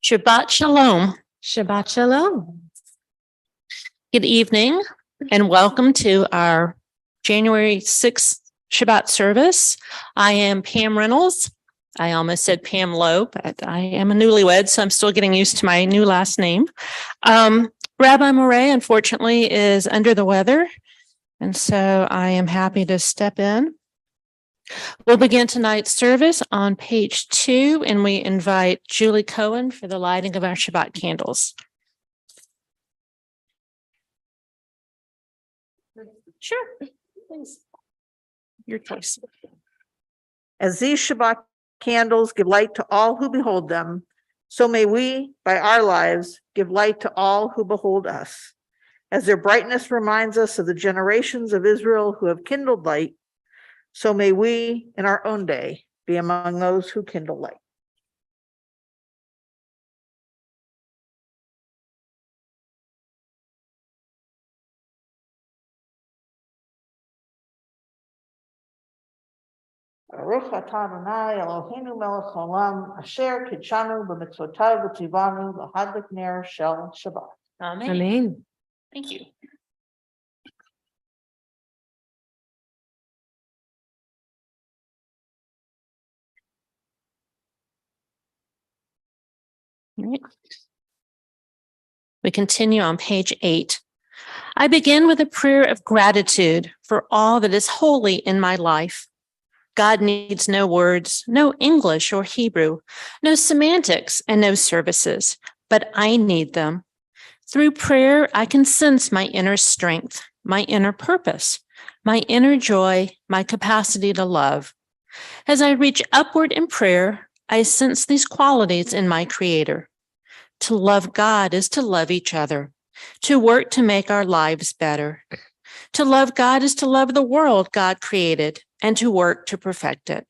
Shabbat Shalom. Shabbat Shalom. Good evening and welcome to our January 6th Shabbat service. I am Pam Reynolds. I almost said Pam Lowe, but I am a newlywed, so I'm still getting used to my new last name. Rabbi Murray, unfortunately, is under the weather, and so I am happy to step in. We'll begin tonight's service on page 2, and we invite Julie Cohen for the lighting of our Shabbat candles. Sure, please. Your choice. As these Shabbat candles give light to all who behold them, so may we, by our lives, give light to all who behold us. As their brightness reminds us of the generations of Israel who have kindled light, so may we, in our own day, be among those who kindle light. Baruch atah Adonai Eloheinu melech haolam asher kidshanu b'mitzvotav v'tzivanu l'hadlik ner shel Shabbat. Amen. Amen. Thank you. All right. We continue on page 8. I begin with a prayer of gratitude for all that is holy in my life. God needs no words, no English or Hebrew, no semantics and no services, but I need them. Through prayer, I can sense my inner strength, my inner purpose, my inner joy, my capacity to love. As I reach upward in prayer, I sense these qualities in my Creator. To love God is to love each other. to work to make our lives better. To love God is to love the world God created and to work to perfect it.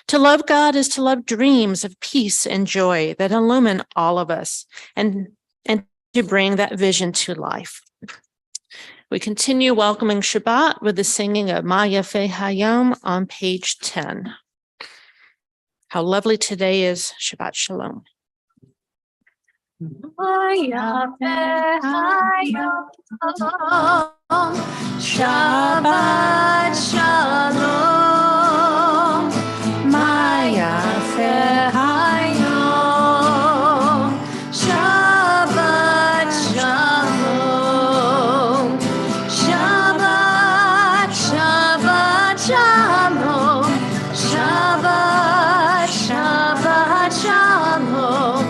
To love God is to love dreams of peace and joy that illumine all of us and to bring that vision to life. We continue welcoming Shabbat with the singing of Ma Yafeh Hayom on page 10. How lovely today is. Shabbat Shalom. Shabbat Shalom. Ma Yafeh Hayom. Shabbat Shalom. Shabbat, Shabbat Shalom. Shabbat, Shabbat Shalom.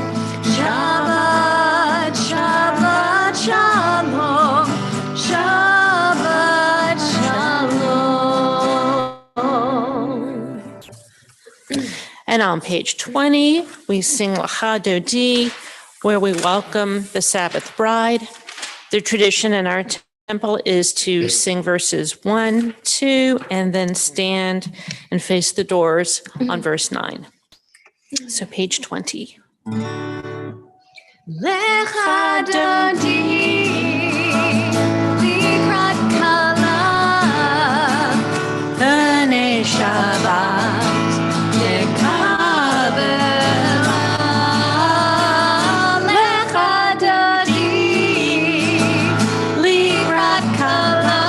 Shabbat, Shabbat Shalom. Shabbat Shalom. And on page 20, we sing Lecha Dodi, where we welcome the Sabbath bride. The tradition in our temple is to sing verses 1, 2, and then stand and face the doors on verse 9. So page 20. Lecha Dodi, Likrat Kala, B'nei Shabbat, Lekabela. Lecha Dodi, Likrat Kala,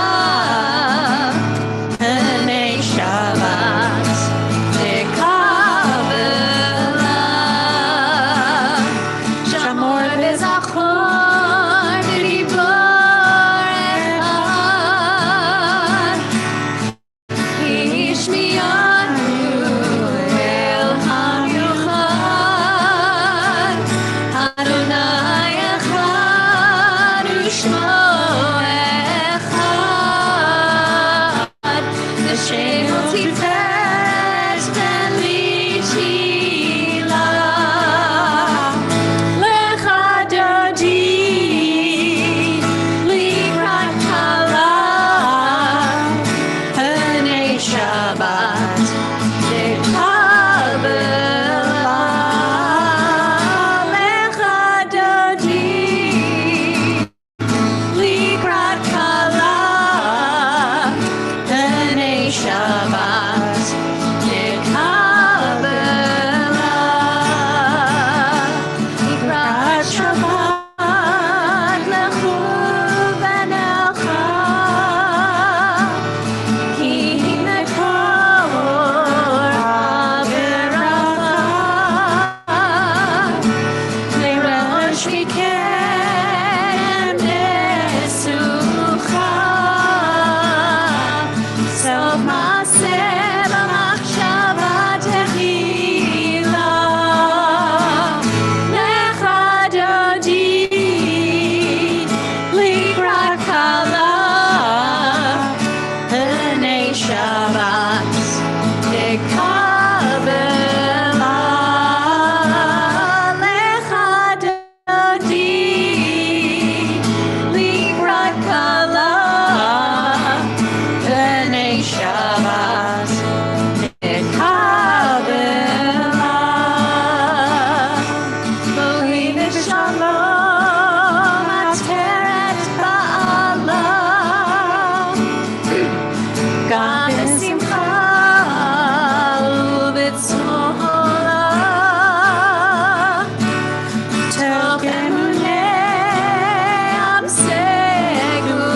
B'nei Shabbat, Lekabela. Shamor v'zachor v'dibor echad. Ishmiyanu el hamiuchad. Adonai echad u'shmo echad. V'shem tiferet v'lichila. Lecha Dodi, Likrat Kala, B'nei Shabbat, Lekabela. Lecha Dodi, Likrat Kala, B'nei Shabbat, Lekabela. Likrat Shabbat lechu v'necha, ki mekor ha'beracha. Leirosh mikem nesucha, sof ma'aseh b'machshava techila. Lecha Dodi, Likrat Kala, B'nei Shabbat, Lekabela. Lecha Dodi, Likrat Kala, B'nei Shabbat, Lekabela. B'li v'shalom ateret ba'ala, gam b'simcha u'b'tzhola. Tov emunei am segula.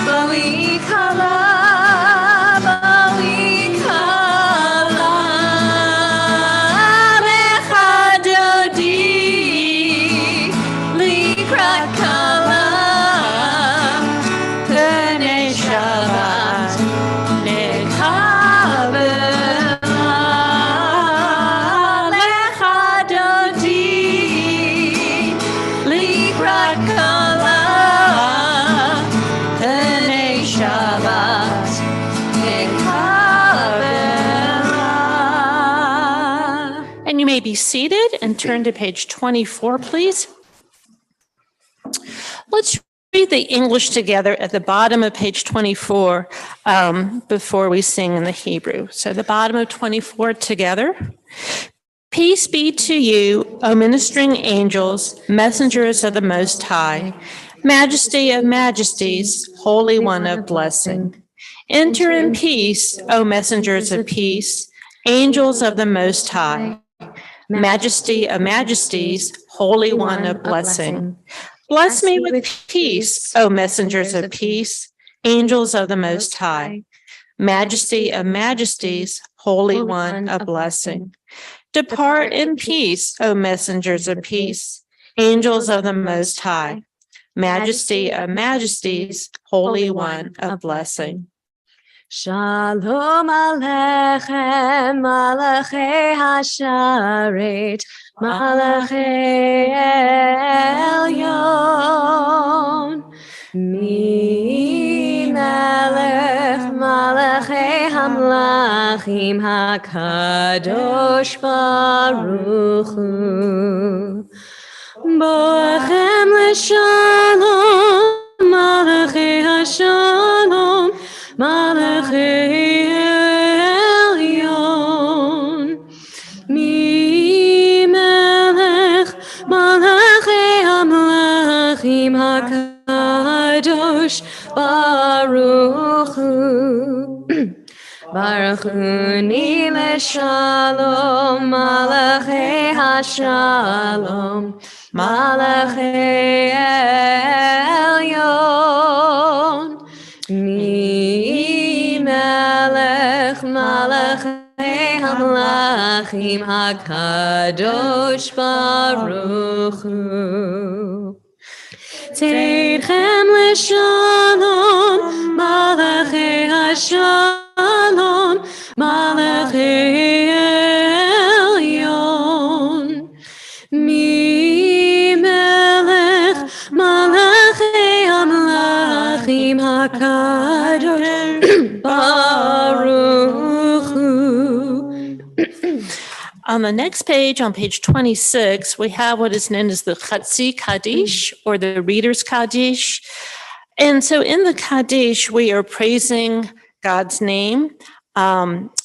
B'li kala, B'li kala. Lecha may be seated and turn to page 24, please. Let's read the English together at the bottom of page 24 before we sing in the Hebrew. So the bottom of 24 together. Peace be to you, O ministering angels, messengers of the Most High, Majesty of majesties, Holy One of blessing. Enter in peace, O messengers of peace, angels of the Most High, Majesty of majesties, Holy One of blessing. Bless me with peace, O messengers of peace, angels of the Most High, Majesty of majesties, Holy One of blessing. Depart in peace, O messengers of peace, angels of the Most High, Majesty of majesties, Holy One of blessing. Shalom Aleichem, Malachei Hasharet, Malachei Elyon. Mi Melech Malachei Hamlachim HaKadosh Baruch Hu. Boachem L'Shalom, Malachei HaShalom, Malachei Elyon. Mi Melech Malachei Hamlachim HaKadosh Baruch Hu. Baruch Hu Ni L'Shalom, Malachei HaShalom, Malachei Elyon. Mi Melech Malachei Hamlachim HaKadosh Baruch Hu. Teidchem L'Shalom, Malachei HaShalom, Malachei Elyon. Mi Melech Malachei Hamlachim HaKadosh Baruch Hu. On the next page, on page 26, we have what is known as the Chatzi Kaddish, or the Reader's Kaddish. And so in the Kaddish, we are praising God's name.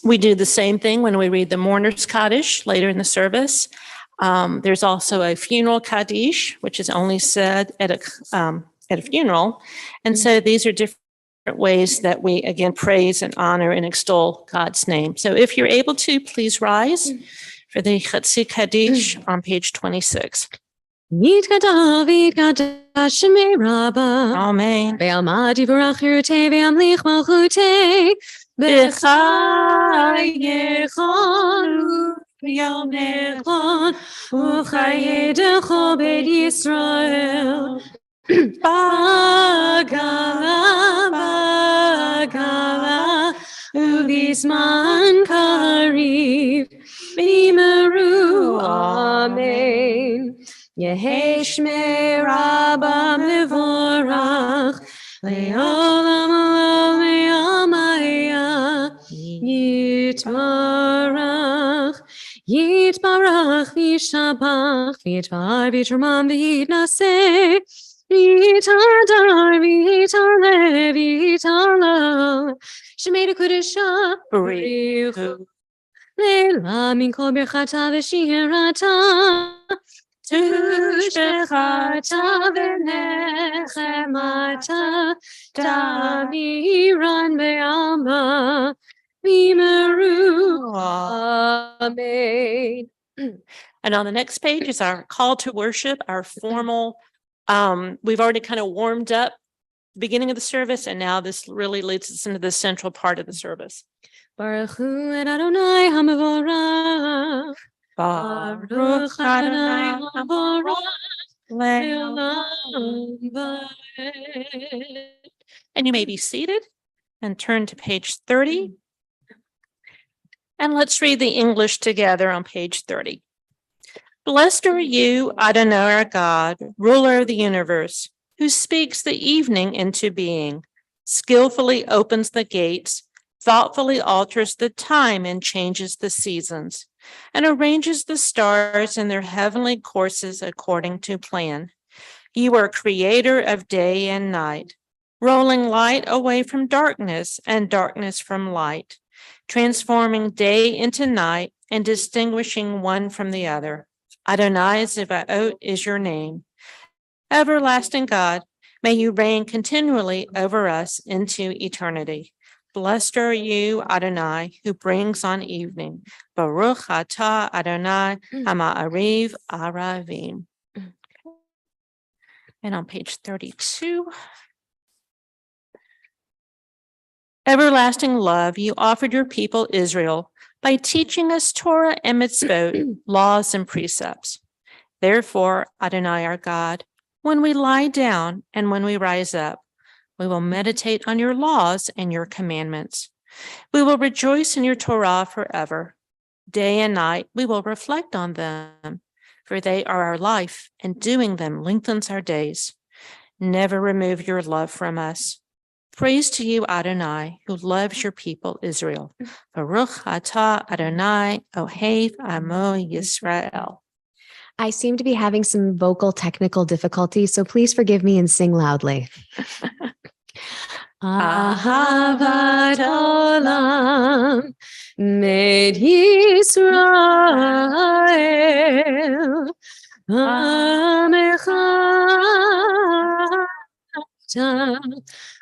We do the same thing when we read the Mourner's Kaddish later in the service. There's also a funeral Kaddish, which is only said at a funeral. And so these are different ways that we, again, praise and honor and extol God's name. So if you're able to, please rise for the Chatzi Kaddish on page 26. Yitkadav, Yitkadav, Shemei Rabbah. Amen. Ve'almad yivarach Yirutei, ve'amlich malchutei. B'chayecha Yomechon, u'chayedecho beit Yisrael. Bagala, u'bizman kariv, b'imeru, amen. Yehei Shmei Rabbah mevorach, le'olam olam le'amaya, yitbarach, yitbarach v'yishabach, v'yitvar v'yitramam v'yitnaseh, v'yitadar v'yitaleh v'yitalal, Shemei Kedusha B'richu, le'la min kol birchata v'shirata, Tushbechata v'nechemata, Daviran ve'alma, v'meru, amen. And on the next page is our call to worship, our formal, we've already kind of warmed up the beginning of the service, and now this really leads us into the central part of the service. Baruch Hu et Adonai HaMevorach. Baruch Adonai HaMevorach. Le'olam va'ed. And you may be seated and turn to page 30. And let's read the English together on page 30. Blessed are you, Adonai our God, ruler of the universe, who speaks the evening into being, skillfully opens the gates, thoughtfully alters the time and changes the seasons. and arranges the stars in their heavenly courses according to plan. You are creator of day and night, rolling light away from darkness and darkness from light, transforming day into night and distinguishing one from the other. Adonai Zevaot is your name. Everlasting God, may you reign continually over us into eternity. Blessed are you, Adonai, who brings on evening. Baruch atah Adonai Hama'ariv Aravim. And on page 32. Everlasting love, you offered your people Israel by teaching us Torah and mitzvot, laws and precepts. Therefore, Adonai our God, when we lie down and when we rise up, we will meditate on your laws and your commandments. We will rejoice in your Torah forever. Day and night we will reflect on them, for they are our life, and doing them lengthens our days. Never remove your love from us. Praise to you, Adonai, who loves your people Israel. Baruch atah Adonai Ohev Amo Yisrael. I seem to be having some vocal technical difficulties, so please forgive me and sing loudly. Ahavat olam med Yisrael Amecha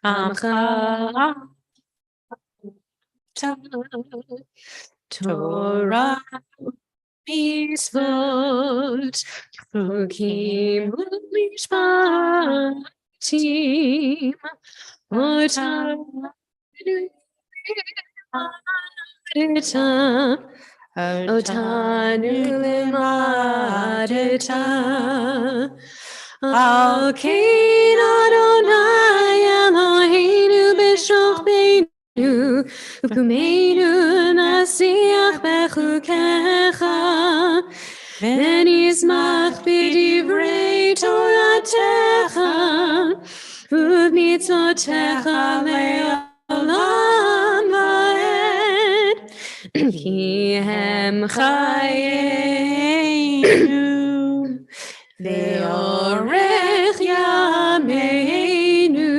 Amcha Torah mitzvot chukim u'mishpatim Otanu limadeta Al kein Adonai Eloheinu b'shochbeinu U'kumeinu nasiach bechukecha V'nizmach b'divrei Toratecha U'mitzvotecha le'olam va'ed Ki hem chayenu Ve'orech yameinu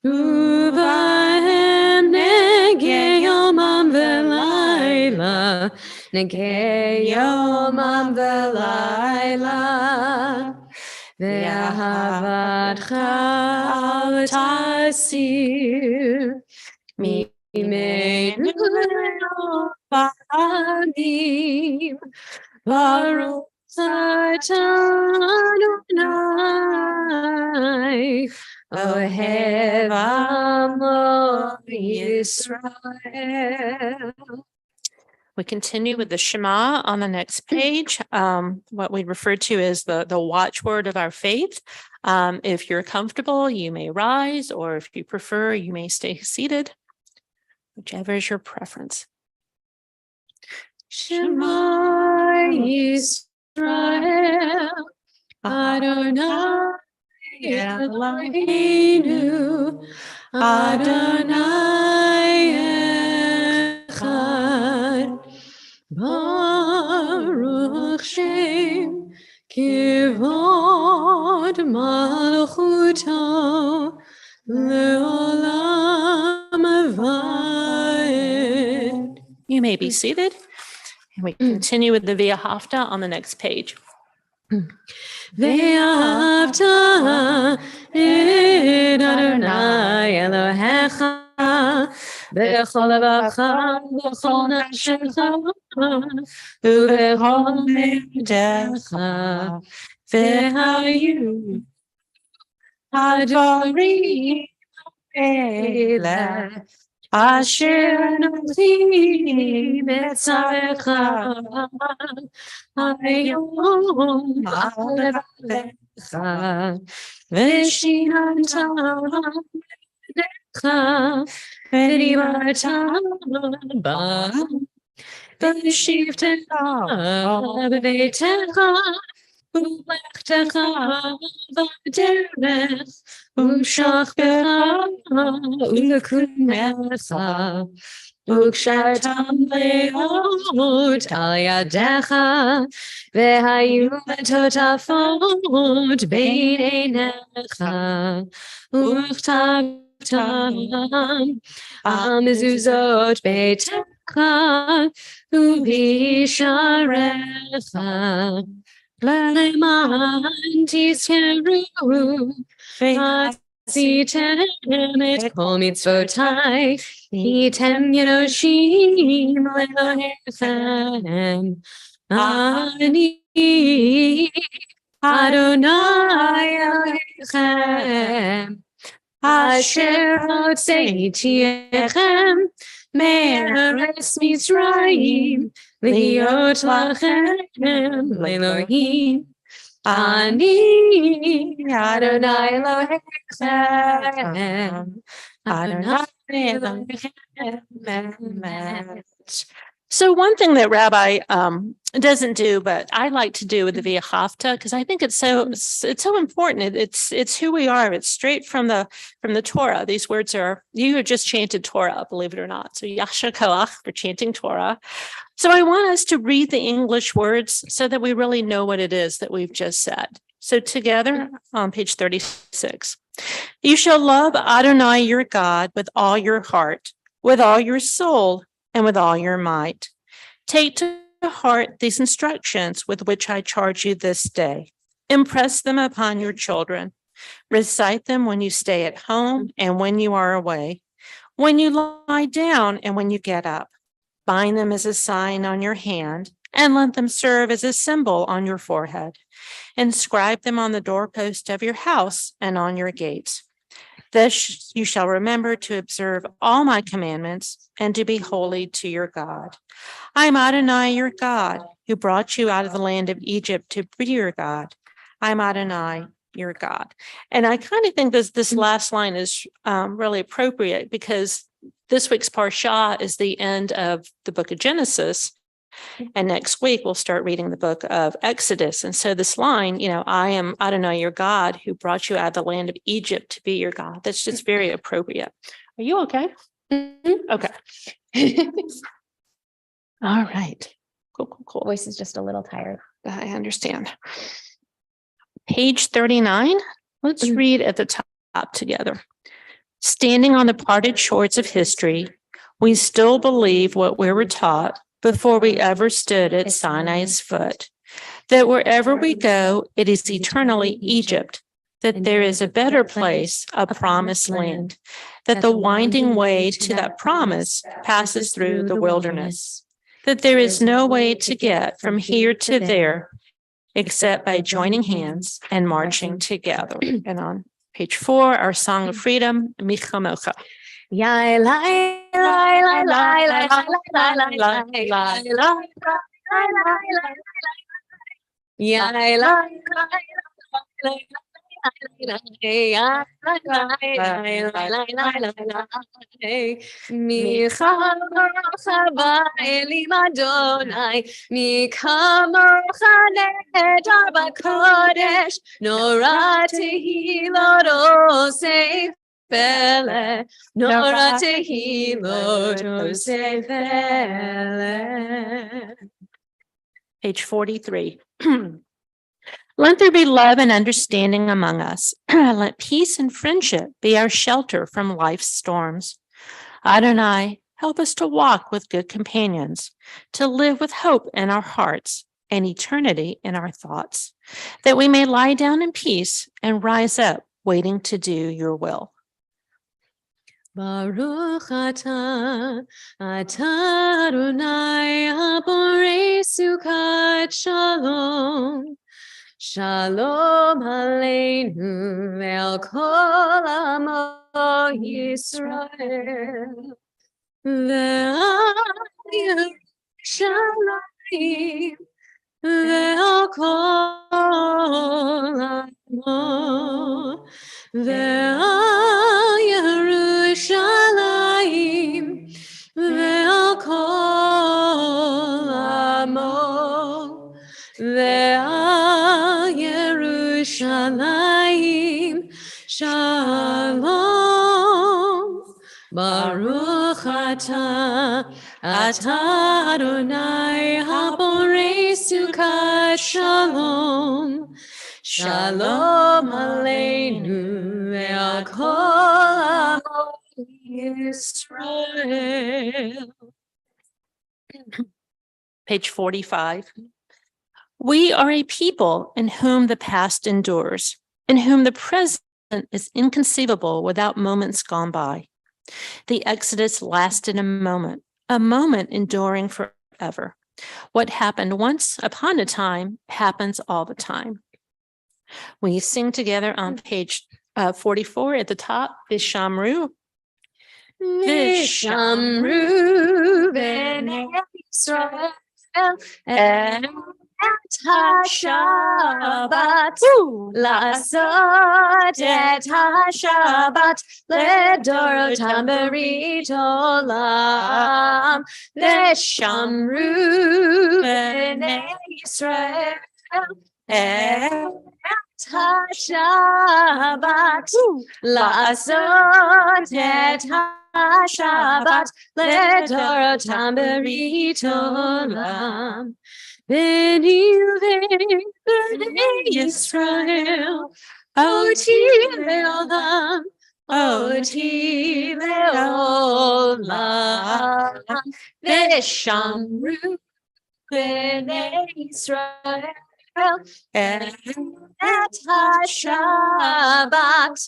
Uvahem negei yomam ve'layla Negei yomam ve'layla Ve'ahavatcha al tasir Mimenu le'olam Baruch Adonai, Ohev Amo Yisrael. We continue with the Shema on the next page, what we refer to as the watchword of our faith. If you're comfortable, you may rise, or if you prefer, you may stay seated, whichever is your preference. Shema Yisrael, Adonai Eloheinu, Adonai Echad, Baruch Shem Kivod Malchuto Leolam Va'ed. You may be seated. And we continue with the Via Hafta on the next page. Ve'ahavta et Adonai Elohecha B'chol levacha v'chol nafshecha U'v'chol me'odecha Ve'hayu Advarim Eleh Asher Nozi Betzarecha Hayom Alecha Veshinata Lecha Verivata Ba Veshivtecha Bevetecha Ulechtecha V'derech, 'Ushachbecha, U'lekunecha, 'Ulechtecha, V'derech, 'Ushachbecha, U'lekunecha, Ve'hayu Advarim Eleh, Asher Nozi Betzarecha Hayom Alecha Veshinata Lecha Verivata Ba Veshivtecha Ulechtecha V'derech, 'Ushachbecha U'lekunecha וקשרתם לאות על ידיך, והיו מטוטפות בין עיניך, וכתבתם על מזוזות ביתך ובשעריך, למען תזכרו ועשיתם את כל מצוותיי, הייתם קדושים לאלוהיכם. אני אדוני אלוהיכם, אשר הוצאתיכם מארץ מצרים, להיות לכם לאלוהים. אני אדוני אלוהיכם, אדוני אלוהיכם. So one thing that Rabbi doesn't do, but I like to do with the Via Hafta, because I think it's so important. It's who we are. It's straight from the Torah. These words are, you have just chanted Torah, believe it or not. So Yasher Koach for chanting Torah. So I want us to read the English words so that we really know what it is that we've just said. So together on page 36, you shall love Adonai your God with all your heart, with all your soul, and with all your might. Take to heart these instructions with which I charge you this day. Impress them upon your children. Recite them when you stay at home and when you are away, when you lie down and when you get up. Bind them as a sign on your hand, and let them serve as a symbol on your forehead. Inscribe them on the doorpost of your house and on your gates. Thus you shall remember to observe all my commandments and to be holy to your God. I am Adonai your God, who brought you out of the land of Egypt to be your God. I am Adonai your God. And I kind of think this last line is really appropriate, because this week's Parsha is the end of the book of Genesis. And next week, we'll start reading the book of Exodus. And so this line, I am Adonai your God, who brought you out of the land of Egypt to be your God. That's just very appropriate. Are you okay? Okay. All right. Cool. Voice is just a little tired. I understand. Page 39. Let's read at the top together. Standing on the parted shores of history, we still believe what we were taught before we ever stood at Sinai's foot, that wherever we go, it is eternally Egypt, that there is a better place, a promised land, that the winding way to that promise passes through the wilderness, that there is no way to get from here to there except by joining hands and marching together. And on page 4, our Song of Freedom, Michamocha. Yai lai lai lai lai lai lai lai lai lai Yai lai Elim Adonai, mi kamocha nehedar b'kodesh, nora tehilot oseh pele, nora tehilot oseh pele. Page 43. Let there be love and understanding among us. Let peace and friendship be our shelter from life's storms. Adonai, help us to walk with good companions, to live with hope in our hearts and eternity in our thoughts, that we may lie down in peace and rise up, waiting to do your will. Baruch atah Adonai haborei sukat shalom. Shalom aleinu ve'al kol amo Yisrael. Ve'al Yerushalayim ve'al kol amo. Ve'al Yerushalayim ve'al kol amo. Ve'al Yerushalayim shalom. Baruch Ata Adonai Haborei Sukkot Shalom. Shalom Aleinu ve'al kol amo Yisrael. Page 45. We are a people in whom the past endures, in whom the present is inconceivable without moments gone by. The Exodus lasted a moment enduring forever. What happened once upon a time happens all the time. We sing together on page 44 at the top, Vishamru. Vishamru b'nei Yisrael et HaShabbat la'asot et HaShabbat ledorotam berit olam. Vishamru b'nei Yisrael et HaShabbat la'asot et HaShabbat ledorotam berit olam. B'nei Yisrael oti le'olam, oti le'olam. Vishamru b'nei Yisrael et HaShabbat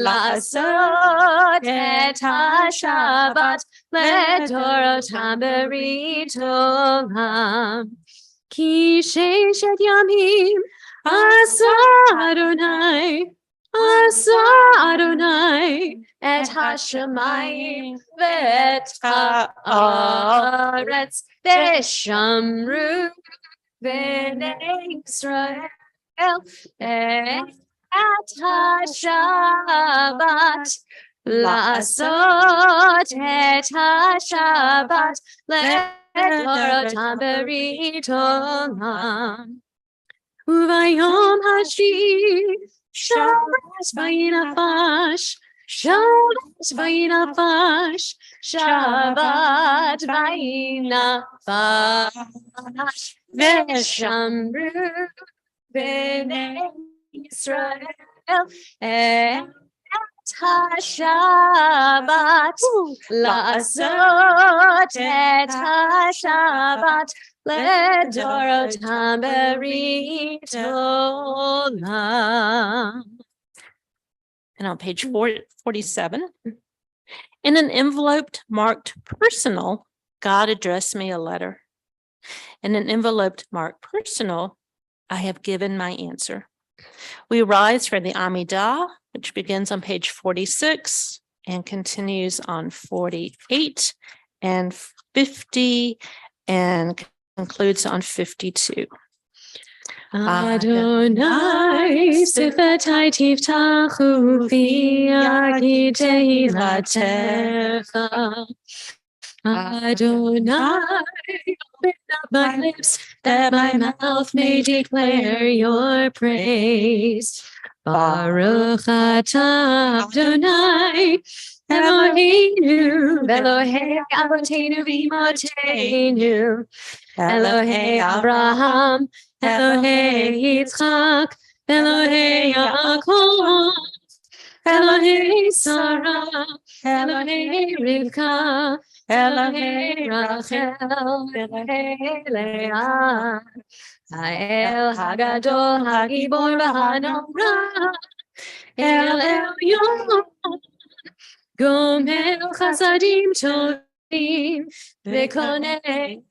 la'asot et HaShabbat ledorotam berit olam. Ki sheshet yamim asa Adonai et hashamayim ve'et haaretz vishamru b'nei Yisrael et HaShabbat la'asot et HaShabbat ledorotam berit olam. Uvayom hashvi Shabbat vayinafash, Shabbat vayinafash, Shabbat vayinafash. Vishamru b'nei Yisrael et HaShabbat la'asot et HaShabbat ledorotam berit olam. And on page 47, in an envelope marked personal, God addressed me a letter. In an envelope marked personal, I have given my answer. We rise for the Amidah, which begins on page 46 and continues on 48 and 50 and concludes on 52. Adonai sifetai tiftachu fi yagid tehilatecha. Adonai, open up my lips that my mouth may declare your praise. Baruch atah Adonai, Eloheinu, Elohei Avotenu v'Imotenu, Elohei Abraham, Elohei Yitzchak, Elohei Yaakov, Elohei Sarah, Elohei Rivka, Elohei Rachel, Elohei Leah, Ha'el Hagadol Hagibor v'Hanora, El Elyon, Gomel Chasadim Tovim, V'konei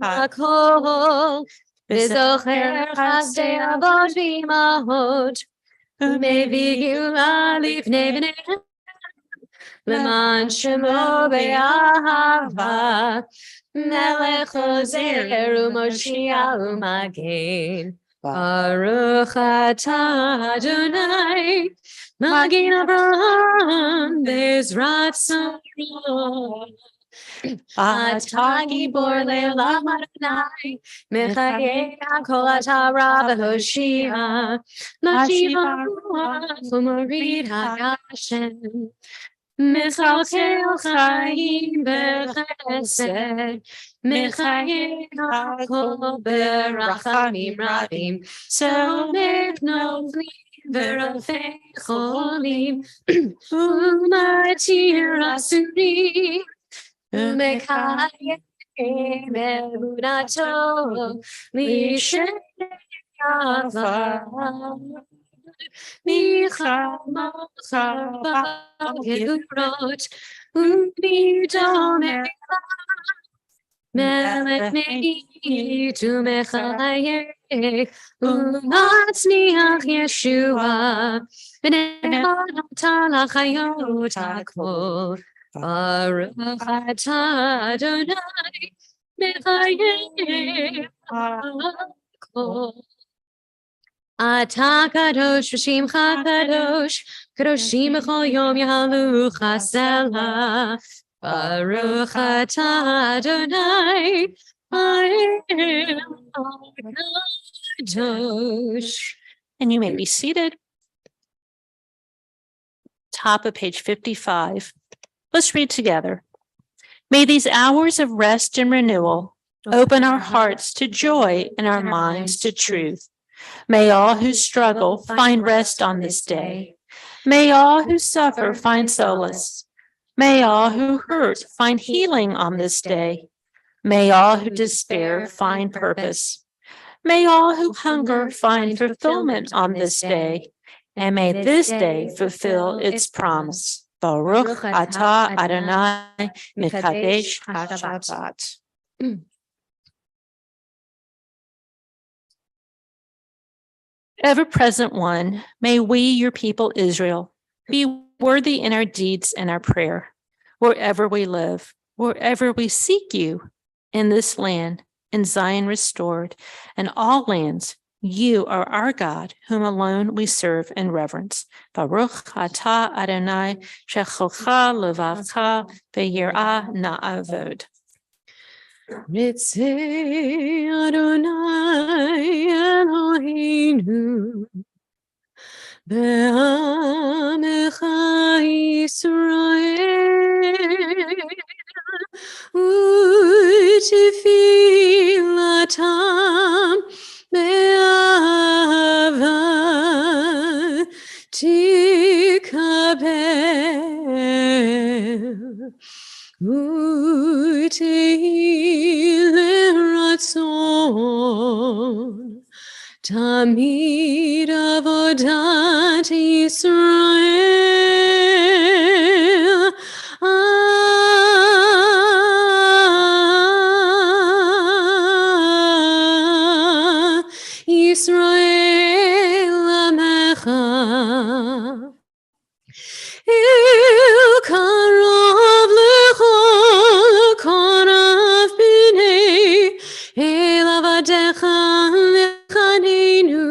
Hakol, V'zocher Chasdei Avot v'Imahot, U'mevii Geula Lifnei Bnei L'man Shemo Be'ahava, Melech Ozer U'Moshiach U'Magen. Baruch atah Adonai, Magen Avraham Bezrat Sarah. Atah Gibor Le'olam Adonai, Mechayeh Kol Atah Rav Hoshia, Mashiach Ruach U'Morid HaGashem. מחלחל חיים בחסד, מחייך הכל ברחמים רבים, סומך נופלים ורופא חולים, ומתיר אסורים, ומקיים אמונתו, משעבר. מחמוך בגבורות ומדומך מלך מאית ומחייך ומצמיח ישועה ונאמרת לחיות הכל ברוך אתה אדוני מחייך הכל. אתה קדוש ושמך קדוש, קדושים בכל יום יהללוך סלה. ברוך אתה אדוני, האל הקדוש. And you may be seated. Top of page 55. Let's read together. May these hours of rest and renewal open our hearts to joy and our minds to truth. May all who struggle find rest on this day. May all who suffer find solace. May all who hurt find healing on this day. May all who despair find purpose. May all who hunger find fulfillment on this day. And may this day fulfill its promise. Baruch atah Adonai mekadesh hashabbat. Ever-present one, may we, your people Israel, be worthy in our deeds and our prayer, wherever we live, wherever we seek you, in this land, in Zion restored, and all lands. You are our God, whom alone we serve and reverence. Baruch atah Adonai shecholcha levavcha v'yirah na'avod. Ritzei Adonai Eloheinu Be'amecha Yisrael U'tefilatam Be'ava Tikabel U'tehilel ratzon Tamid avodat Yisrael Yisrael Amecha Il Karov Lechol Korav B'nei El Avadecha Lechanenu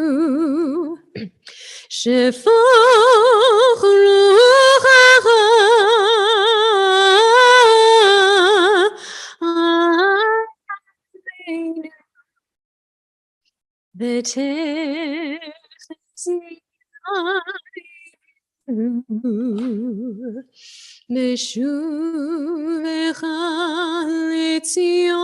Shefoch Ruchacha Aleinu V'techzi Meshuvecha leTzion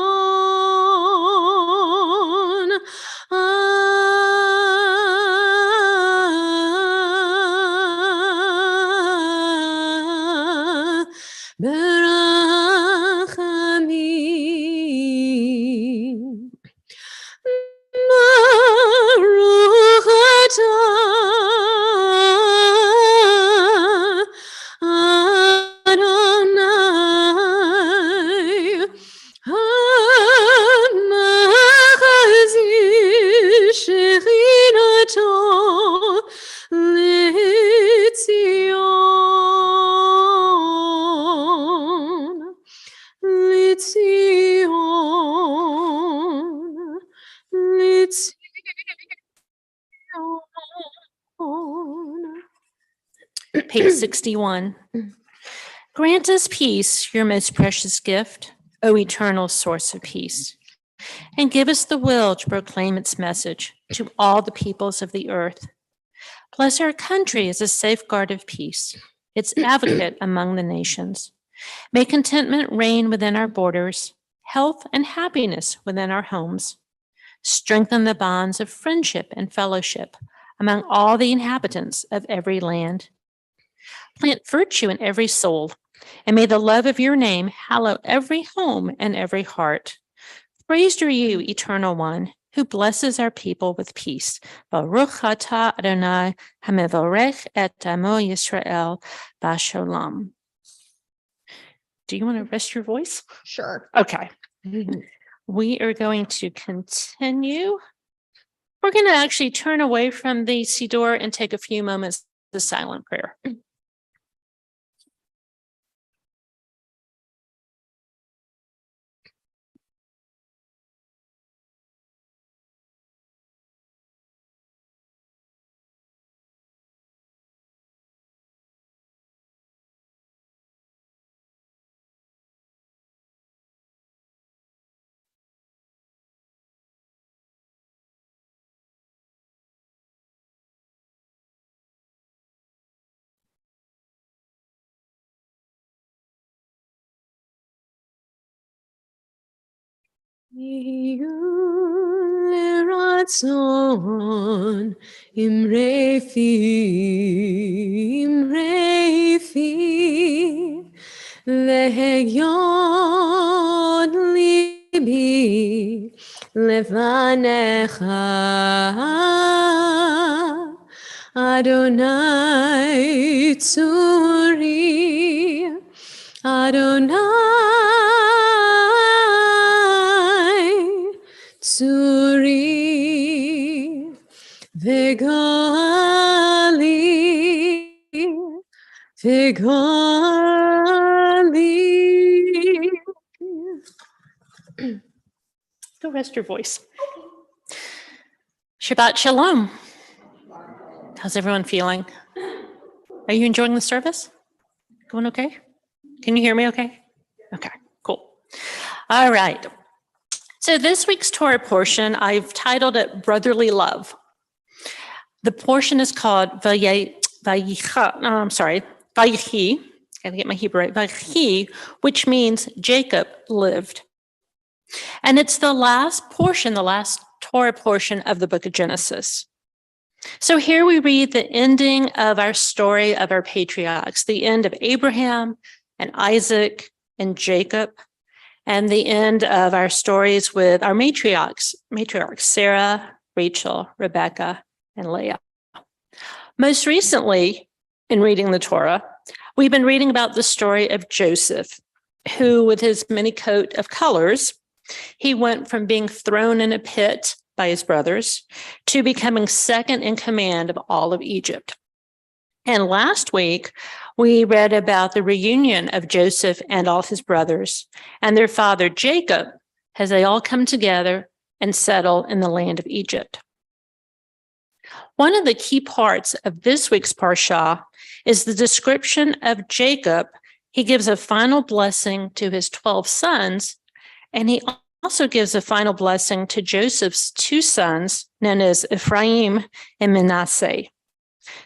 Berachamim Baruch atah Adonai HaMachazir Shechinato LeTzion LeTzion LeTzion. Page 61. Grant us peace, your most precious gift, O eternal source of peace, and give us the will to proclaim its message to all the peoples of the earth. Bless our country as a safeguard of peace. its advocate among the nations. May contentment reign within our borders, health and happiness within our homes. Strengthen the bonds of friendship and fellowship among all the inhabitants of every land. Plant virtue in every soul, and may the love of your name hallow every home and every heart. Praised are you, Eternal One, who blesses our people with peace. Baruch atah Adonai hamevorech et amo Yisrael b'shalom. Do you want to rest your voice? Sure. Okay. We are going to continue. We're going to actually turn away from the Siddur and take a few moments of silent prayer. Ratzon imrefi lehegyon libi levanecha Adonai tzuri Adonai tzuri v'gali. Go rest your voice. Shabbat Shalom. How's everyone feeling? Are you enjoying the service? Going okay? Can you hear me okay? Okay, cool. All right. So this week's Torah portion, I've titled it Brotherly Love. The portion is called Vayichi. Gotta get my Hebrew right. Vayichi, which means Jacob lived. And it's the last portion, the last Torah portion of the book of Genesis. So here we read the ending of our story of our patriarchs, the end of Abraham and Isaac and Jacob, and the end of our stories with our matriarchs, Sarah, Rachel, Rebecca, and Leah. Most recently, in reading the Torah, we've been reading about the story of Joseph, who, with his many coat of colors, he went from being thrown in a pit by his brothers to becoming second in command of all of Egypt. And last week, we read about the reunion of Joseph and all his brothers and their father Jacob as they all come together and settle in the land of Egypt. One of the key parts of this week's Parsha is the description of Jacob. He gives a final blessing to his 12 sons, and he also gives a final blessing to Joseph's two sons, known as Ephraim and Manasseh.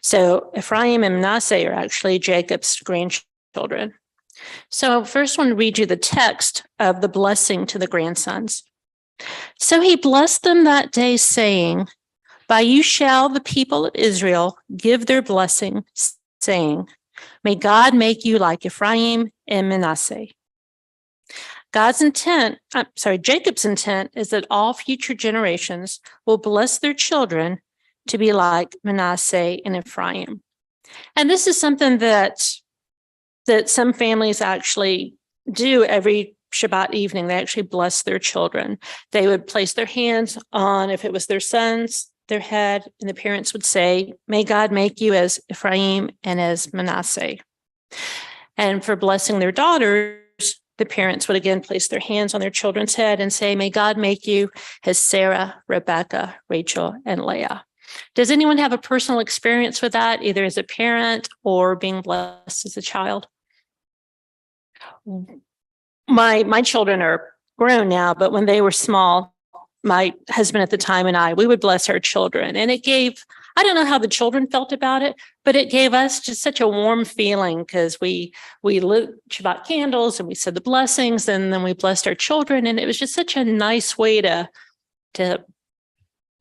So Ephraim and Manasseh are actually Jacob's grandchildren. So first I want to read you the text of the blessing to the grandsons. So he blessed them that day, saying, by you shall the people of Israel give their blessing, saying, may God make you like Ephraim and Manasseh. Jacob's intent is that all future generations will bless their children to be like Manasseh and Ephraim. And this is something that some families actually do every Shabbat evening. They actually bless their children. They would place their hands on, if it was their sons, their head, and the parents would say, may God make you as Ephraim and as Manasseh. And for blessing their daughters, the parents would again place their hands on their children's head and say, may God make you as Sarah, Rebecca, Rachel, and Leah. Does anyone have a personal experience with that, either as a parent or being blessed as a child? My children are grown now, but when they were small, my husband at the time and we would bless our children. And it gave I don't know how the children felt about it, but it gave us just such a warm feeling because we lit Shabbat candles and we said the blessings and then we blessed our children. And it was just such a nice way to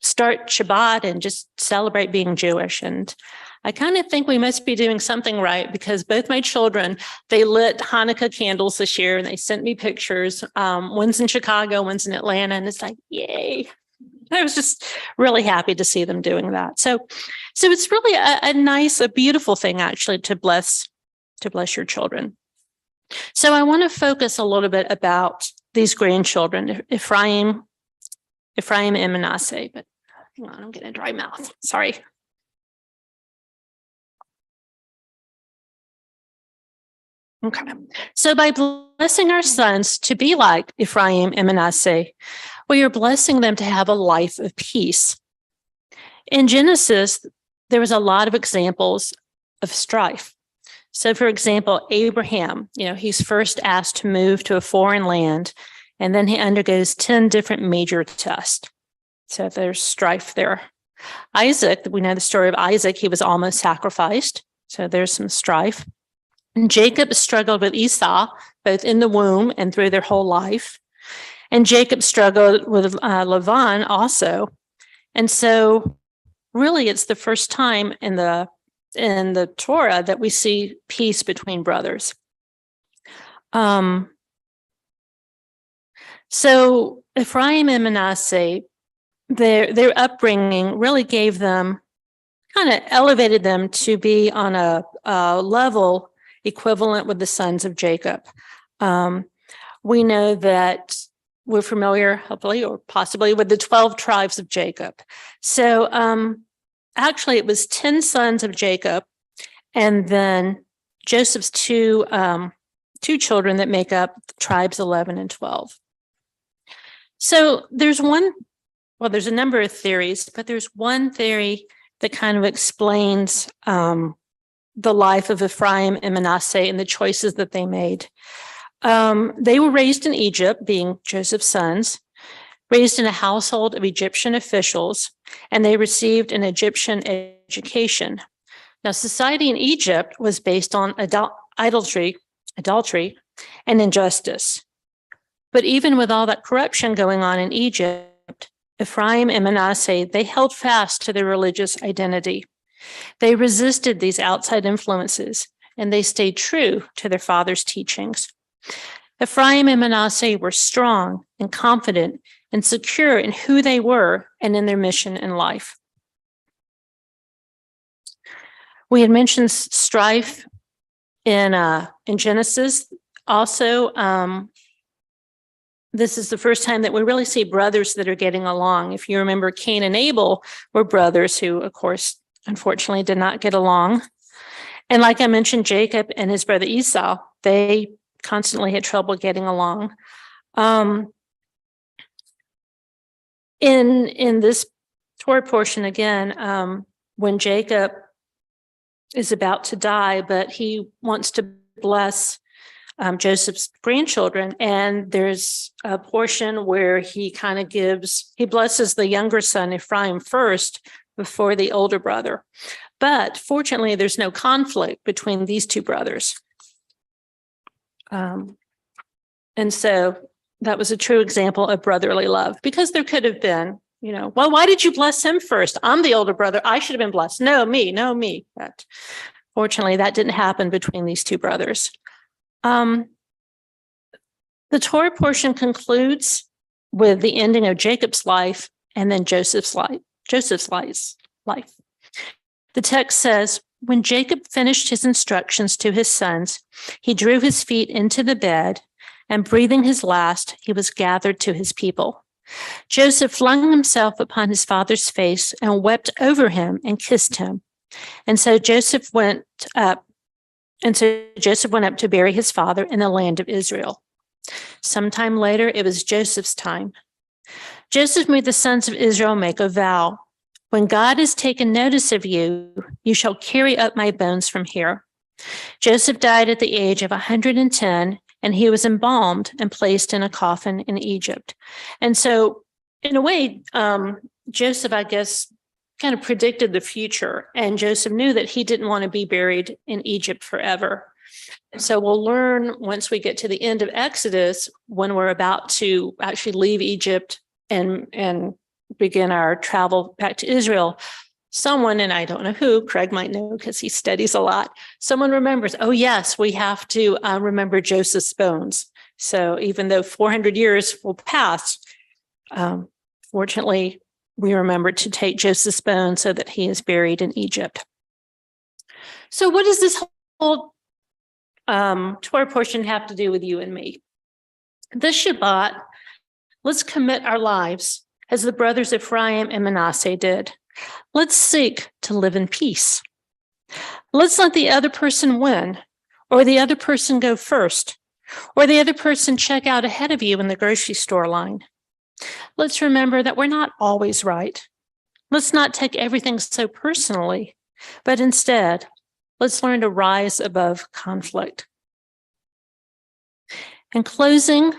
start Shabbat and just celebrate being Jewish. And I kind of think we must be doing something right because both my children, they lit Hanukkah candles this year and they sent me pictures. One's in Chicago, one's in Atlanta, and it's like, yay. I was just really happy to see them doing that. So it's really a beautiful thing actually to bless your children. So I want to focus a little bit about these grandchildren, Ephraim and Manasseh, but hang on, I'm getting a dry mouth. Sorry. Okay. So by blessing our sons to be like Ephraim and Manasseh, we are blessing them to have a life of peace. In Genesis, there was a lot of examples of strife. So for example, Abraham, he's first asked to move to a foreign land, and then he undergoes 10 different major tests. So there's strife there. Isaac, we know the story of Isaac, he was almost sacrificed. So there's some strife. And Jacob struggled with Esau, both in the womb and through their whole life. And Jacob struggled with Lavan also. And so really it's the first time in the Torah that we see peace between brothers. So Ephraim and Manasseh, their upbringing really gave them, kind of elevated them to be on a level equivalent with the sons of Jacob. We know that we're familiar, hopefully, or possibly with the 12 tribes of Jacob. So actually it was 10 sons of Jacob and then Joseph's two children that make up tribes 11 and 12. So there's a number of theories, but there's one theory that kind of explains the life of Ephraim and Manasseh and the choices that they made. They were raised in Egypt, being Joseph's sons, raised in a household of Egyptian officials, and they received an Egyptian education. Now, society in Egypt was based on adultery, and injustice. But even with all that corruption going on in Egypt, Ephraim and Manasseh, they held fast to their religious identity. They resisted these outside influences, and they stayed true to their father's teachings. Ephraim and Manasseh were strong and confident and secure in who they were and in their mission in life. We had mentioned strife in Genesis. Also, this is the first time that we really see brothers that are getting along. If you remember, Cain and Abel were brothers who, of course, unfortunately did not get along. And like I mentioned, Jacob and his brother Esau, they constantly had trouble getting along. In this Torah portion again, when Jacob is about to die, but he wants to bless Joseph's grandchildren, and there's a portion where he blesses the younger son Ephraim first before the older brother. But fortunately, there's no conflict between these two brothers. And so that was a true example of brotherly love, because there could have been, well, why did you bless him first? I'm the older brother. I should have been blessed. No, me. But fortunately, that didn't happen between these two brothers. The Torah portion concludes with the ending of Jacob's life and then Joseph's life. The text says, when Jacob finished his instructions to his sons, he drew his feet into the bed, and breathing his last, he was gathered to his people. Joseph flung himself upon his father's face and wept over him and kissed him. And so Joseph went up to bury his father in the land of Israel. Sometime later, it was Joseph's time. Joseph made the sons of Israel make a vow. When God has taken notice of you, you shall carry up my bones from here. Joseph died at the age of 110, and he was embalmed and placed in a coffin in Egypt. And so, in a way, Joseph, I guess, kind of predicted the future, and Joseph knew that he didn't want to be buried in Egypt forever. So we'll learn once we get to the end of Exodus, when we're about to actually leave Egypt and begin our travel back to Israel. Someone, and I don't know who, Craig might know because he studies a lot, someone remembers, oh yes, we have to remember Joseph's bones. So even though 400 years will pass, fortunately, we remember to take Joseph's bones so that he is buried in Egypt. So what does this whole Torah portion have to do with you and me? This Shabbat, let's commit our lives as the brothers Ephraim and Manasseh did. Let's seek to live in peace. Let's let the other person win, or the other person go first, or the other person check out ahead of you in the grocery store line. Let's remember that we're not always right. Let's not take everything so personally, but instead, let's learn to rise above conflict. In closing,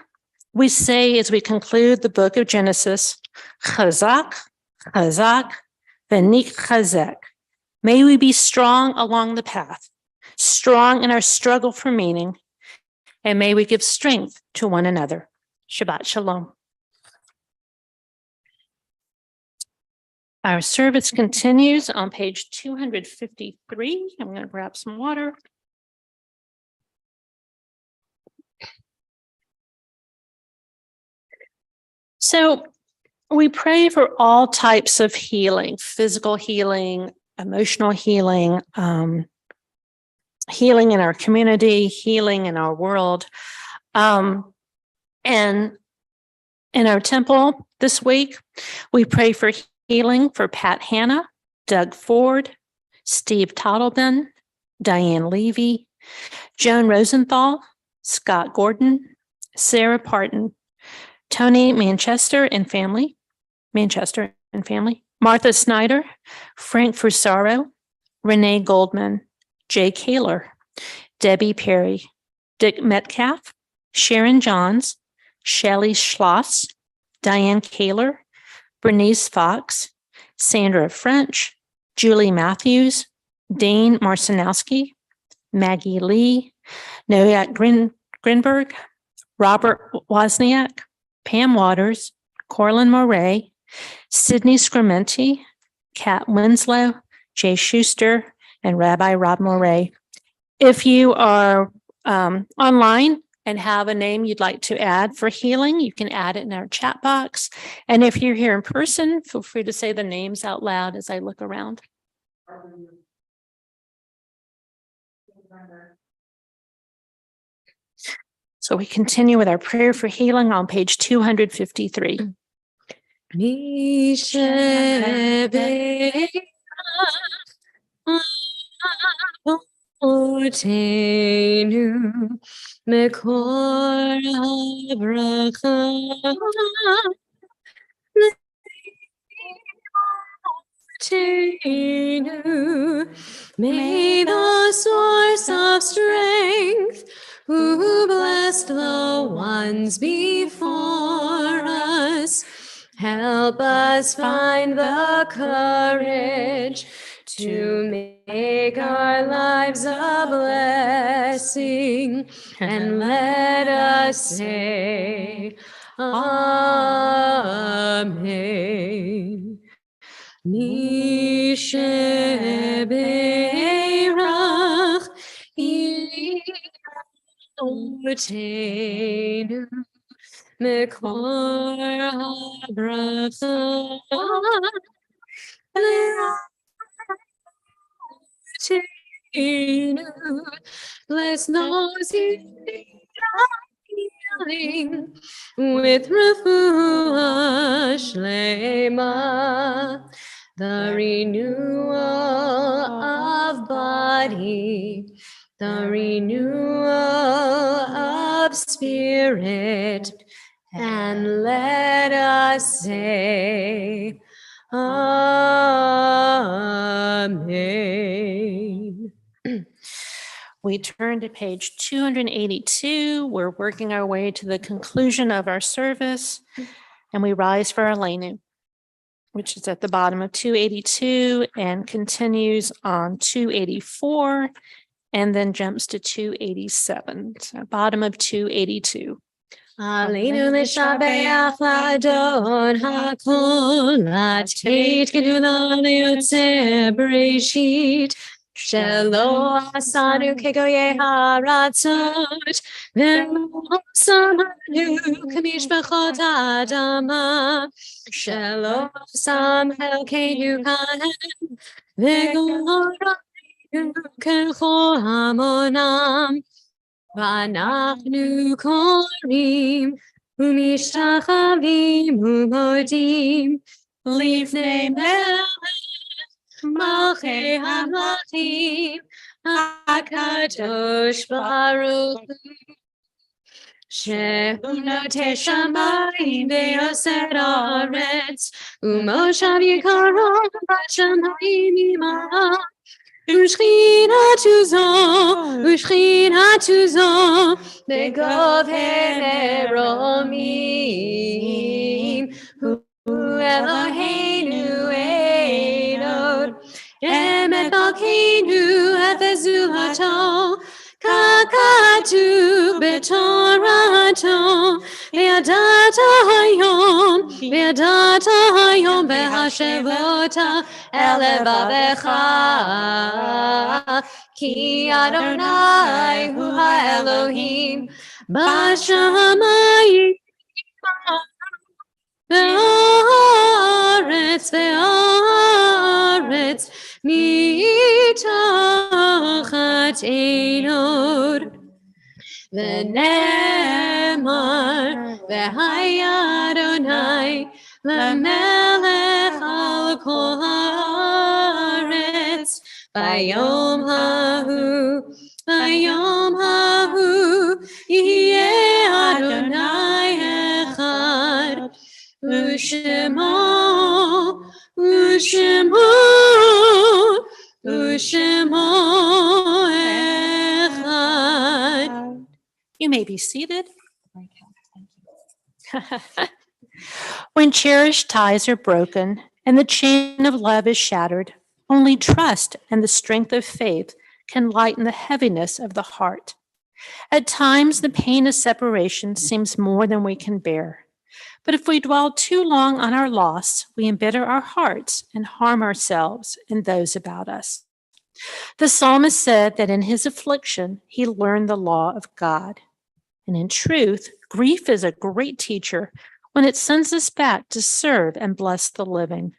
we say as we conclude the book of Genesis, Chazak, Chazak, V'nik Chazek. May we be strong along the path, strong in our struggle for meaning, and may we give strength to one another. Shabbat Shalom. Our service continues on page 253. I'm going to grab some water. So we pray for all types of healing, physical healing, emotional healing, healing in our community, healing in our world. And in our temple this week, we pray for healing for Pat Hanna, Doug Ford, Steve Tottleben, Diane Levy, Joan Rosenthal, Scott Gordon, Sarah Parton, Tony Manchester and family, Martha Snyder, Frank Fusaro, Renee Goldman, Jay Kaler, Debbie Perry, Dick Metcalf, Sharon Johns, Shelley Schloss, Diane Kaler, Bernice Fox, Sandra French, Julie Matthews, Dane Marcinowski, Maggie Lee, Noyak Grinberg, Robert Wozniak, Pam Waters, Corlin Moray, Sydney Scrimenti, Kat Winslow, Jay Schuster, and Rabbi Rob Moray. If you are online and have a name you'd like to add for healing, you can add it in our chat box. And if you're here in person, feel free to say the names out loud as I look around. So we continue with our prayer for healing on page 253. May the source of strength, who blessed the ones before us, help us find the courage to make our lives a blessing, and let us say, Amen. Misheberach Ilotenu Mekor HaBracha Le'atenu. Bless those who need healing with refuah shlema, the renewal of body, the renewal of spirit, and let us say, Amen. We turn to page 282. We're working our way to the conclusion of our service, and we rise for our Aleinu. which is at the bottom of 282 and continues on 284 and then jumps to 287. So bottom of 282. Aleinu l'shabeach l'adon hakol latet kedula liotzer bereshit shelo asanu kegoye haratzot ve'lo samanu kamishpachot adama shelo sam helkeinu kahen ve'goraynu kelchol hamonam ואנחנו קוראים ומשתחווים ומודים לפני מלך מלכי המלכים הקדוש ברוך הוא שהוא נוטה שמיים ועושה ארץ ומושב יקרו בשמיים עמם ושכינתו זו בגובה מרומים הוא אלוהינו אין עוד אמת מלכנו וזולתו ככתוב בתורתו וידעת היום בהשבות אל לבבך כי אדוני הוא האלוהים בשמיים וארץ מתחת אין עוד ונאמר והיה אדוני למלך על כל הארץ ביום ההוא יהיה אדוני אחד ושמו אחד. You may be seated. When cherished ties are broken and the chain of love is shattered, only trust and the strength of faith can lighten the heaviness of the heart. At times, the pain of separation seems more than we can bear. But if we dwell too long on our loss, we embitter our hearts and harm ourselves and those about us. The psalmist said that in his affliction, he learned the law of God. And in truth, grief is a great teacher when it sends us back to serve and bless the living.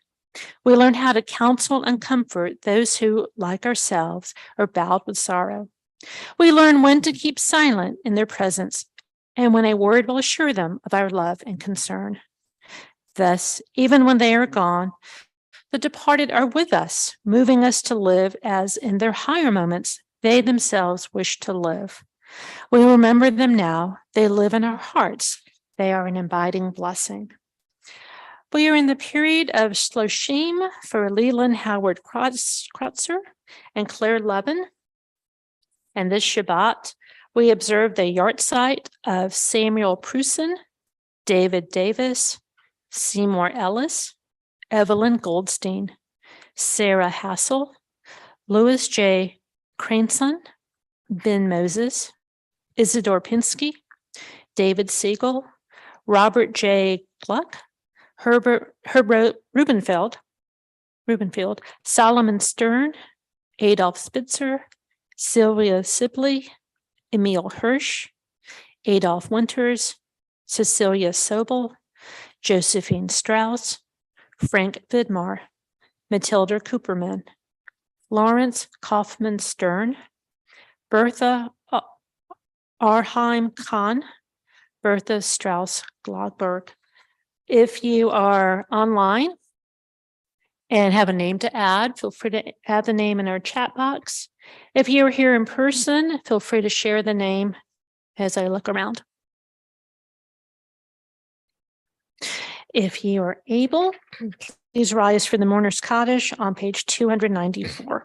We learn how to counsel and comfort those who, like ourselves, are bowed with sorrow. We learn when to keep silent in their presence and when a word will assure them of our love and concern. Thus, even when they are gone, the departed are with us, moving us to live as in their higher moments they themselves wish to live. We remember them now. They live in our hearts. They are an abiding blessing. We are in the period of Shloshim for Leland Howard Kreutzer and Claire Levin. And this Shabbat, we observe the yahrzeit of Samuel Prusen, David Davis, Seymour Ellis, Evelyn Goldstein, Sarah Hassel, Louis J. Craneson, Ben Moses, Isidore Pinsky, David Siegel, Robert J. Gluck, Herbert Rubenfield, Solomon Stern, Adolf Spitzer, Sylvia Sibley, Emil Hirsch, Adolf Winters, Cecilia Sobel, Josephine Strauss, Frank Vidmar, Matilda Cooperman, Lawrence Kaufman Stern, Bertha Arheim Kahn, Bertha Strauss Glogberg. If you are online and have a name to add, feel free to add the name in our chat box. If you are here in person, feel free to share the name as I look around. If you are able, please rise for the Mourner's Kaddish on page 294.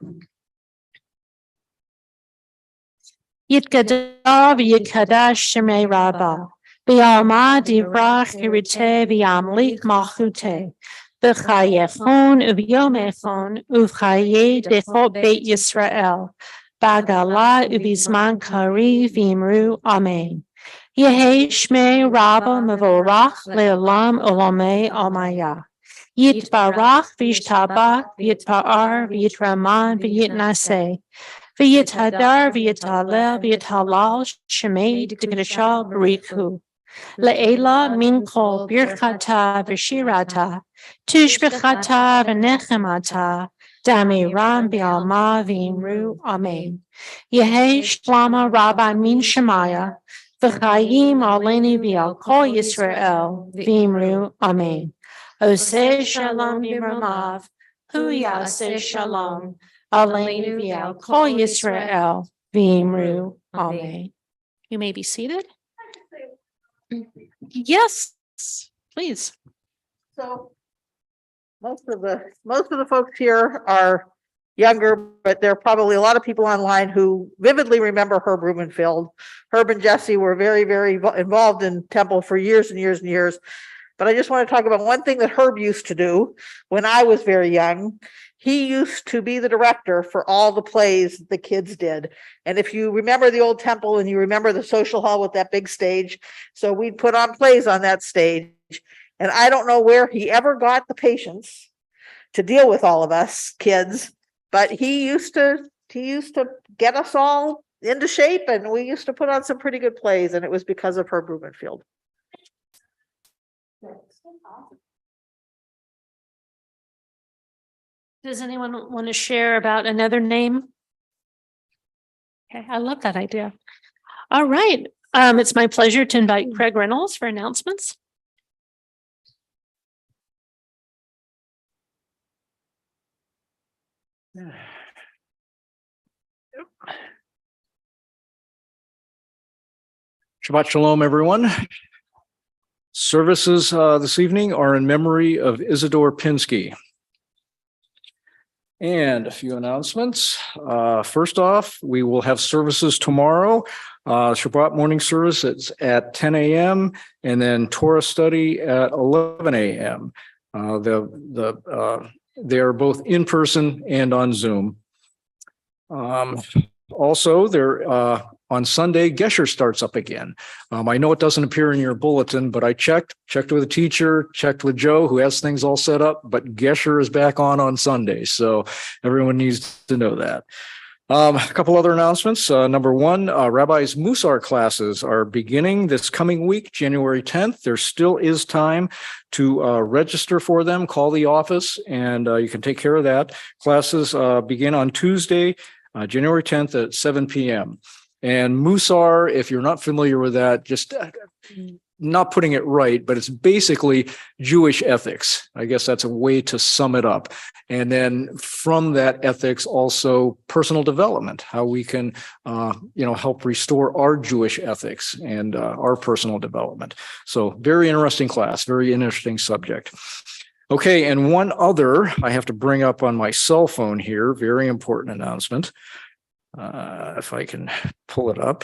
Yitkadav Yitkadash Shemei Rabbah. B'alma divrach irite v'yamlik malchute. B'chayechon u'b'yomechon u'chaye dechot Beit Yisrael. Bagala u'bizman kari v'imru amen. Yehi shmei Rabba mevorach le'olam olamei almaya. Yitbarach v'yishtabach v'yitpa'ar v'yitraman v'yitnaseh. V'yithadar v'yitalel v'yithalal shemei d'kedashah b'riku. Le'ela min kol birchata v'shirata. Tushbechata v'nechemata. Damiram b'alma v'imru amen. Yehi shlama rabbi min shemaya. V'chayim aleni v'al kol Yisrael v'imru amen. Oseh shalom b'ramav. Hu yaseh shalom. Alenu v'al kol Yisrael v'imru amen. You may be seated. Yes, please. So most of the folks here are younger, but there are probably a lot of people online who vividly remember Herb Rubenfeld. Herb and Jesse were very, very involved in Temple for years and years and years. But I just want to talk about one thing that Herb used to do when I was very young. He used to be the director for all the plays the kids did. And if you remember the old Temple and you remember the social hall with that big stage, so we'd put on plays on that stage. And I don't know where he ever got the patience to deal with all of us kids, but he used to get us all into shape, and we used to put on some pretty good plays, and it was because of Herb Rubenfeld. Does anyone want to share about another name? Okay, I love that idea. All right. It's my pleasure to invite Craig Reynolds for announcements. Shabbat Shalom, everyone. Services this evening are in memory of Isidore Pinsky. And a few announcements. First off, we will have services tomorrow. Shabbat morning service is at 10 a.m. and then Torah study at 11 a.m. They are both in person and on Zoom. Also, on Sunday, Gesher starts up again. I know it doesn't appear in your bulletin, but I checked with a teacher, checked with Joe, who has things all set up, but Gesher is back on Sunday. So everyone needs to know that. A couple other announcements. Number one, Rabbi's Musar classes are beginning this coming week, January 10th. There still is time to register for them. Call the office and you can take care of that. Classes begin on Tuesday, January 10th at 7 p.m. And Musar, if you're not familiar with that, just not putting it right, but it's basically Jewish ethics. I guess that's a way to sum it up. And then from that ethics, also personal development, how we can, help restore our Jewish ethics and our personal development. So very interesting class, very interesting subject. Okay, and one other I have to bring up on my cell phone here, very important announcement. If I can pull it up.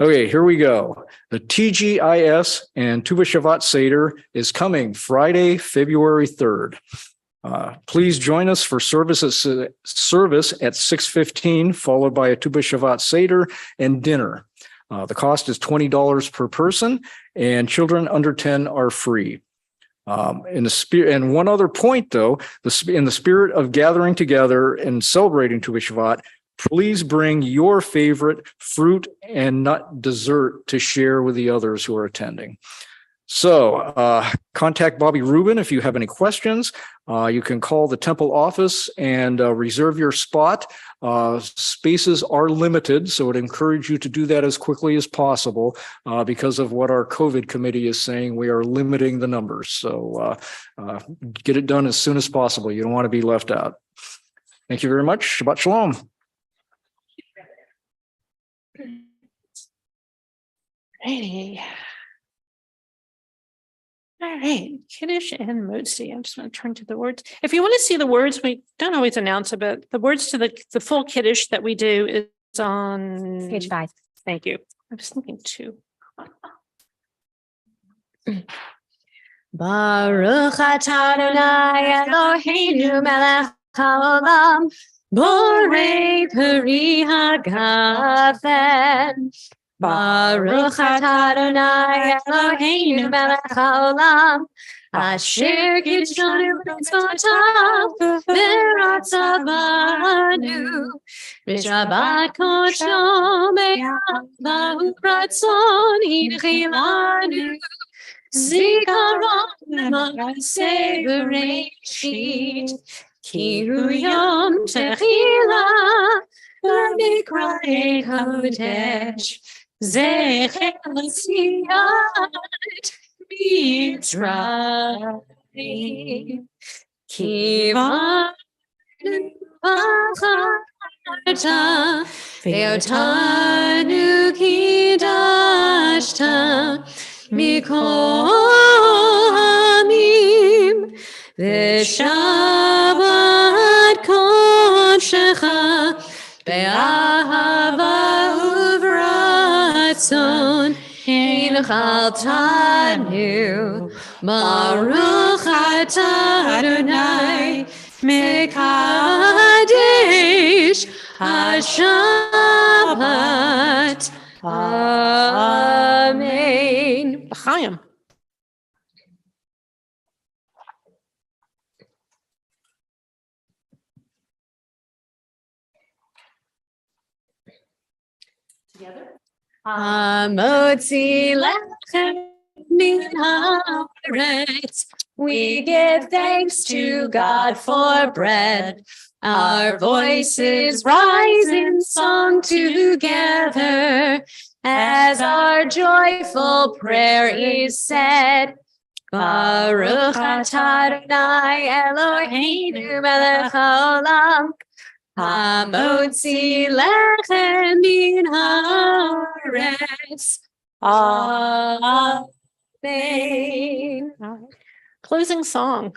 Okay, here we go. The TGIS and Tu B'Shavat Seder is coming Friday, February 3rd. Please join us for service at 6:15, followed by a Tu B'Shavat Seder and dinner. The cost is $20 per person, and children under 10 are free. In the spirit, and one other point though, in the spirit of gathering together and celebrating Tu B'Shavat, please bring your favorite fruit and nut dessert to share with the others who are attending. So contact Bobby Rubin if you have any questions. You can call the temple office and reserve your spot. Spaces are limited, so I would encourage you to do that as quickly as possible because of what our COVID committee is saying. We are limiting the numbers. So get it done as soon as possible. You don't want to be left out. Thank you very much. Shabbat Shalom. Righty. All right, Kiddush and Motzi. I'm just going to turn to the words. If you want to see the words, we don't always announce it, but the words to the full Kiddush that we do is on Page 5. Thank you. I was thinking 2. Baruch atah Adonai Eloheinu melech haolam, borei peri hagafen. Baruch atah Adonai Eloheinu melech haolam, asher kidshanu b'mitzvotav v'ratzav banu. V'shabbat kodsho me'ava u'ratzon hinchilanu. Zikaron l'maaseh b'reishit, ki hu yom techila v'mikra'ei kodesh, zecher l'tziyat Mitzrayim. Ki v'anu v'charta ve'otanu kidashta Mikol hamim v'shabbat kodshecha be'ahava uvratzon hinchaltanu Baruch atah Adonai mekadesh hashabbat. Amen. L'chaim. Hamotzi lechem min haaretz. We give thanks to God for bread. Our voices rise in song together as our joyful prayer is said. Baruch atah Adonai Eloheinu melech haolam, hamotzi lechem min haaretz. Amen. Closing song.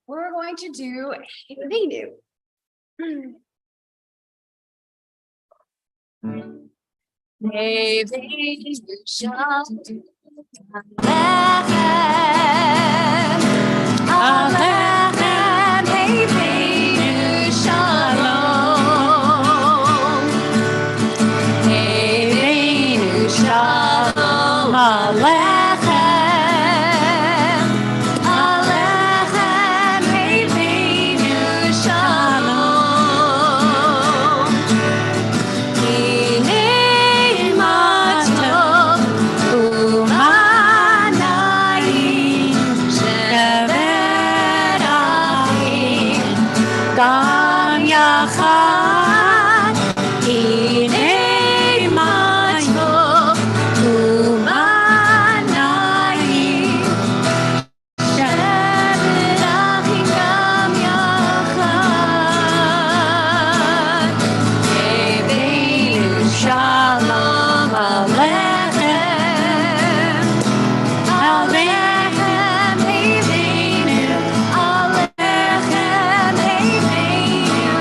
We're going to do Eloheinu. Eloheinu shalom. Alechem, Eloheinu shalom. Eloheinu shalom. Alechem, Alechem, Eloheinu shalom. Hinei matov u'manayim shevet achim gam yachad. Hinei matov u'manayim shevet achim gam yachad. Eloheinu shalom alechem, alechem Eloheinu, alechem Eloheinu,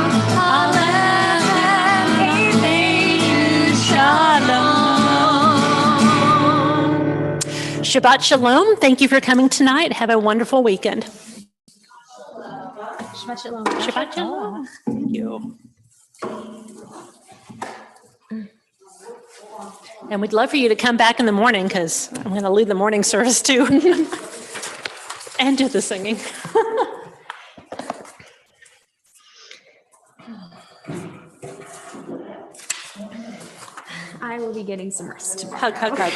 alechem Eloheinu shalom. Shabbat shalom. Thank you for coming tonight. Have a wonderful weekend. Shabbat shalom. Shabbat shalom. Thank you. And we'd love for you to come back in the morning because I'm going to lead the morning service too. And do the singing. I will be getting some rest. Hug, hug, hug.